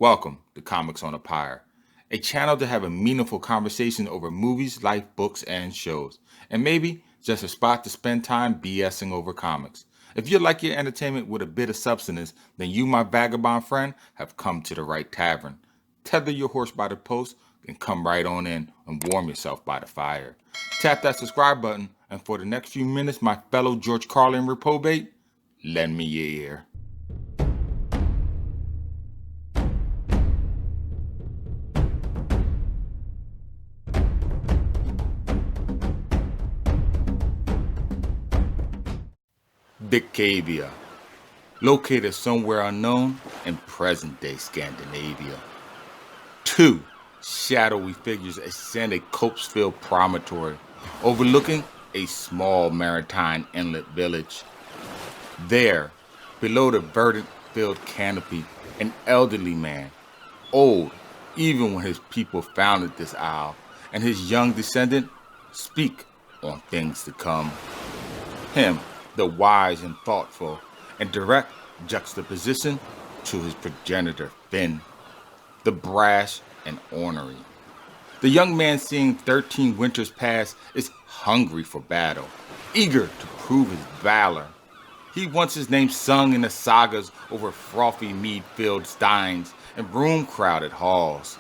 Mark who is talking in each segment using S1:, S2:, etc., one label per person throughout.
S1: Welcome to Comics on a Pyre, a channel to have a meaningful conversation over movies, life, books, and shows, and maybe just a spot to spend time BSing over comics. If you like your entertainment with a bit of substance, then you, my vagabond friend, have come to the right tavern. Tether your horse by the post and come right on in and warm yourself by the fire. Tap that subscribe button, and for the next few minutes, my fellow George Carlin reprobate, lend me your ear. Dicavia, located somewhere unknown in present-day Scandinavia. Two shadowy figures ascend a copse-filled promontory overlooking a small maritime inlet village. There, below the verdant-filled canopy, an elderly man, old even when his people founded this isle, and his young descendant speak on things to come. Him, the wise and thoughtful, in direct juxtaposition to his progenitor Finn, the brash and ornery. The young man, seeing 13 winters pass, is hungry for battle, eager to prove his valor. He wants his name sung in the sagas over frothy mead-filled steins and room-crowded halls.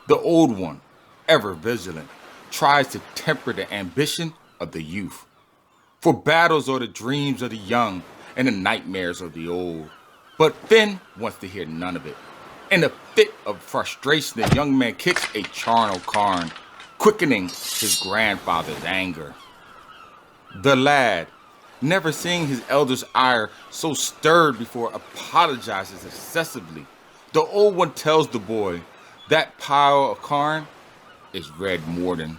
S1: The old one, ever vigilant, tries to temper the ambition of the youth. For battles are the dreams of the young and the nightmares of the old. But Finn wants to hear none of it. In a fit of frustration, the young man kicks a charnel cairn, quickening his grandfather's anger. The lad, never seeing his elder's ire so stirred before, apologizes excessively. The old one tells the boy that pile of cairn is Red Morden.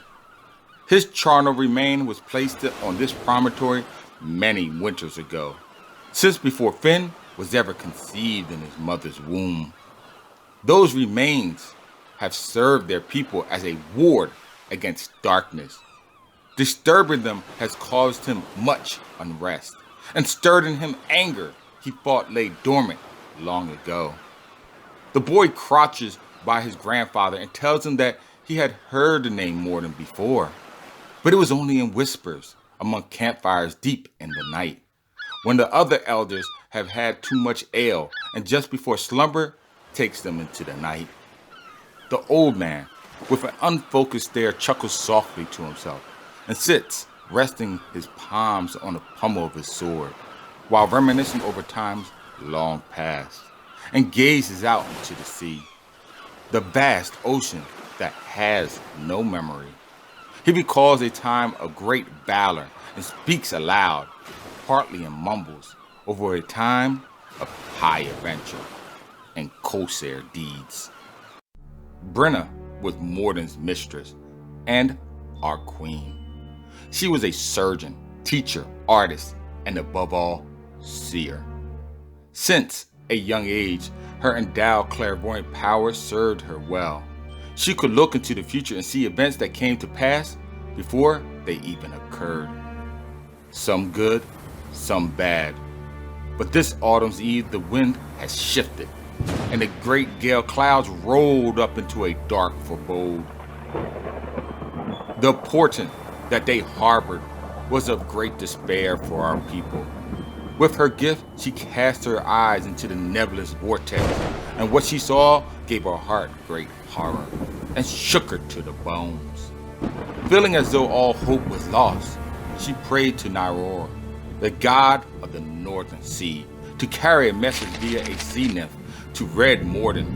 S1: His charnel remain was placed on this promontory many winters ago, since before Finn was ever conceived in his mother's womb. Those remains have served their people as a ward against darkness. Disturbing them has caused him much unrest, and stirred in him anger he thought lay dormant long ago. The boy crouches by his grandfather and tells him that he had heard the name Morden before, but it was only in whispers among campfires deep in the night, when the other elders have had too much ale and just before slumber takes them into the night. The old man, with an unfocused stare, chuckles softly to himself and sits, resting his palms on the pommel of his sword, while reminiscing over times long past, and gazes out into the sea, the vast ocean that has no memory. He recalls a time of great valor and speaks aloud, partly in mumbles, over a time of high adventure and corsair deeds. Brenna was Morden's mistress and our queen. She was a surgeon, teacher, artist, and above all, seer. Since a young age, her endowed clairvoyant powers served her well. She could look into the future and see events that came to pass before they even occurred. Some good, some bad. But this autumn's eve, the wind has shifted, and the great gale clouds rolled up into a dark forebode. The portent that they harbored was of great despair for our people. With her gift, she cast her eyes into the nebulous vortex, and what she saw gave her heart great horror and shook her to the bones. Feeling as though all hope was lost, she prayed to Nyror, the god of the northern sea, to carry a message via a sea nymph to Red Morden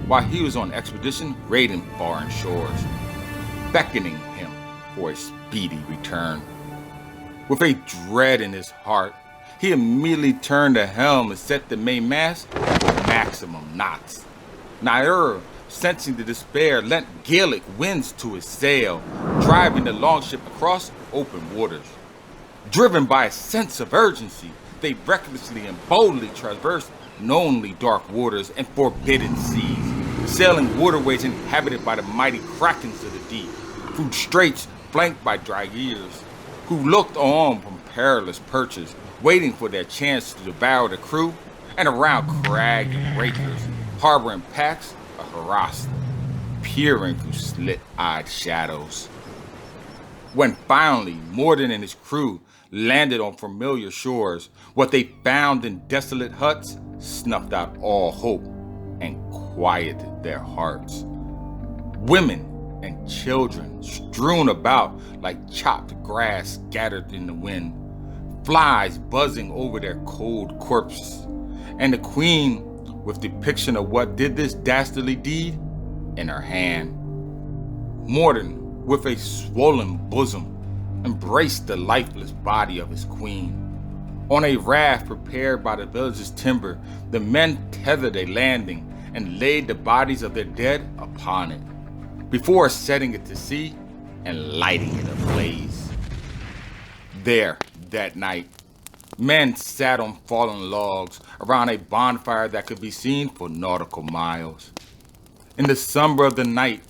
S1: while he was on expedition raiding foreign shores, beckoning him for a speedy return. With a dread in his heart, he immediately turned the helm and set the mainmast to maximum knots. Nyror, sensing the despair, lent Gaelic winds to his sail, driving the longship across open waters. Driven by a sense of urgency, they recklessly and boldly traversed knownly dark waters and forbidden seas, sailing waterways inhabited by the mighty krakens of the deep, through straits flanked by dragons, who looked on from perilous perches, waiting for their chance to devour the crew, and around crag and breakers, harboring packs of harassed, peering through slit-eyed shadows. When finally Morden and his crew landed on familiar shores, what they found in desolate huts snuffed out all hope and quieted their hearts. Women and children strewn about like chopped grass scattered in the wind, flies buzzing over their cold corpses, and the queen with depiction of what did this dastardly deed in her hand. Morden, with a swollen bosom, embraced the lifeless body of his queen. On a raft prepared by the village's timber, the men tethered a landing and laid the bodies of their dead upon it, before setting it to sea and lighting it ablaze. There, that night, men sat on fallen logs around a bonfire that could be seen for nautical miles. In the slumber of the night,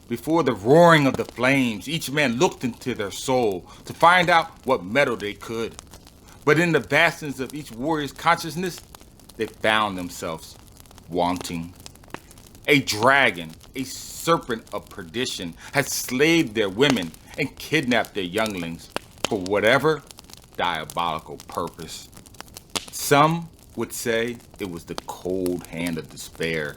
S1: before the roaring of the flames, each man looked into their soul to find out what metal they could. But in the vastness of each warrior's consciousness, they found themselves wanting. A dragon, a serpent of perdition, had slaved their women and kidnapped their younglings for whatever diabolical purpose. Some would say it was the cold hand of despair.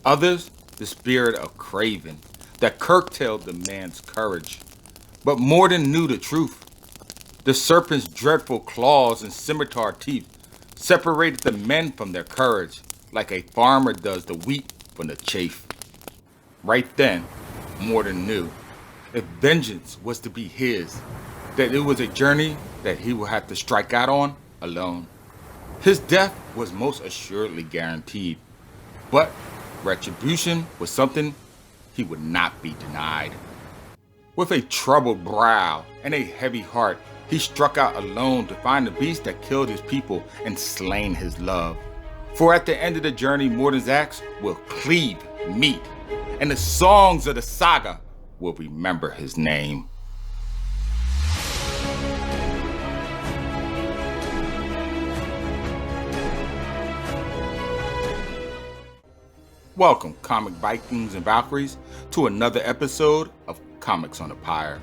S1: Others, the spirit of craving that curtailed the man's courage. But Morden knew the truth. The serpent's dreadful claws and scimitar teeth separated the men from their courage, like a farmer does the wheat from the chaff. Right then, Morden knew if vengeance was to be his, that it was a journey that he would have to strike out on alone. His death was most assuredly guaranteed, but retribution was something he would not be denied. With a troubled brow and a heavy heart, he struck out alone to find the beast that killed his people and slain his love. For at the end of the journey, Morden's axe will cleave meat, and the songs of the saga will remember his name. Welcome, comic Vikings and Valkyries, to another episode of Comics on the Pyre.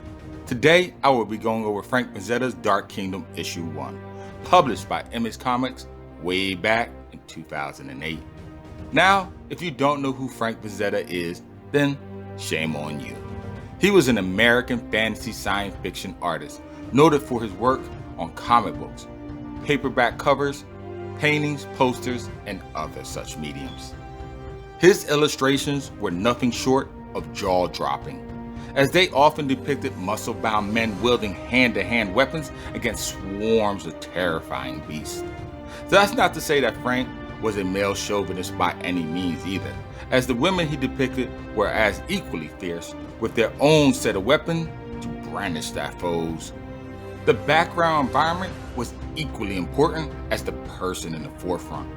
S1: Today, I will be going over Frank Frazetta's Dark Kingdom Issue 1, published by Image Comics way back in 2008. Now, if you don't know who Frank Frazetta is, then shame on you. He was an American fantasy science fiction artist, noted for his work on comic books, paperback covers, paintings, posters, and other such mediums. His illustrations were nothing short of jaw-dropping, as they often depicted muscle-bound men wielding hand-to-hand weapons against swarms of terrifying beasts. So that's not to say that Frank was a male chauvinist by any means either, as the women he depicted were as equally fierce, with their own set of weapons to brandish their foes. The background environment was equally important as the person in the forefront.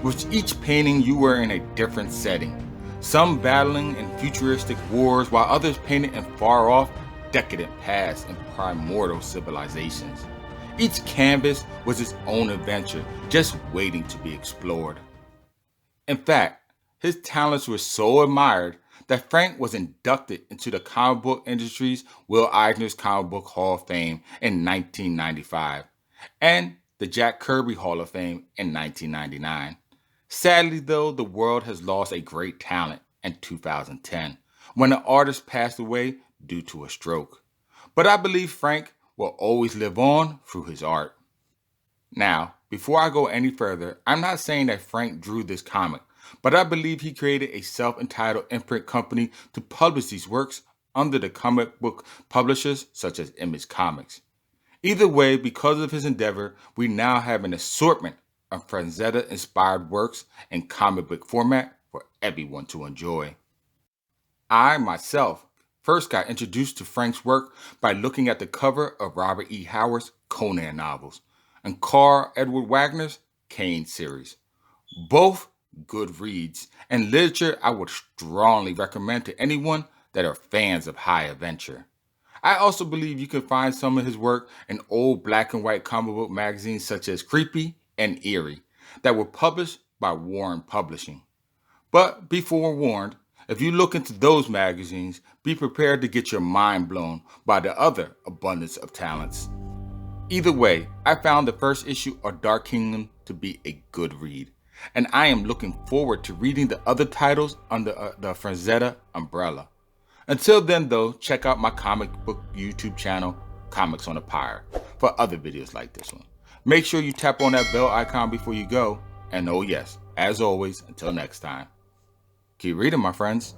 S1: With each painting, you were in a different setting, some battling in futuristic wars, while others painted in far-off, decadent past and primordial civilizations. Each canvas was its own adventure, just waiting to be explored. In fact, his talents were so admired that Frank was inducted into the comic book industry's Will Eisner's Comic Book Hall of Fame in 1995, and the Jack Kirby Hall of Fame in 1999. Sadly, though, the world has lost a great talent in 2010, when the artist passed away due to a stroke. But I believe Frank will always live on through his art. Now, before I go any further, I'm not saying that Frank drew this comic, but I believe he created a self-entitled imprint company to publish these works under the comic book publishers such as Image Comics. Either way, because of his endeavor, we now have an assortment of Frazetta-inspired works in comic book format for everyone to enjoy. I, myself, first got introduced to Frank's work by looking at the cover of Robert E. Howard's Conan novels and Carl Edward Wagner's Kane series. Both good reads and literature I would strongly recommend to anyone that are fans of high adventure. I also believe you can find some of his work in old black and white comic book magazines such as Creepy and Eerie that were published by Warren Publishing. But be forewarned, if you look into those magazines, be prepared to get your mind blown by the other abundance of talents. Either way, I found the first issue of Dark Kingdom to be a good read, and I am looking forward to reading the other titles under the Frazetta umbrella. Until then though, check out my comic book YouTube channel, Comics on the Pyre, for other videos like this one. Make sure you tap on that bell icon before you go, and oh yes, as always, until next time, keep reading, my friends.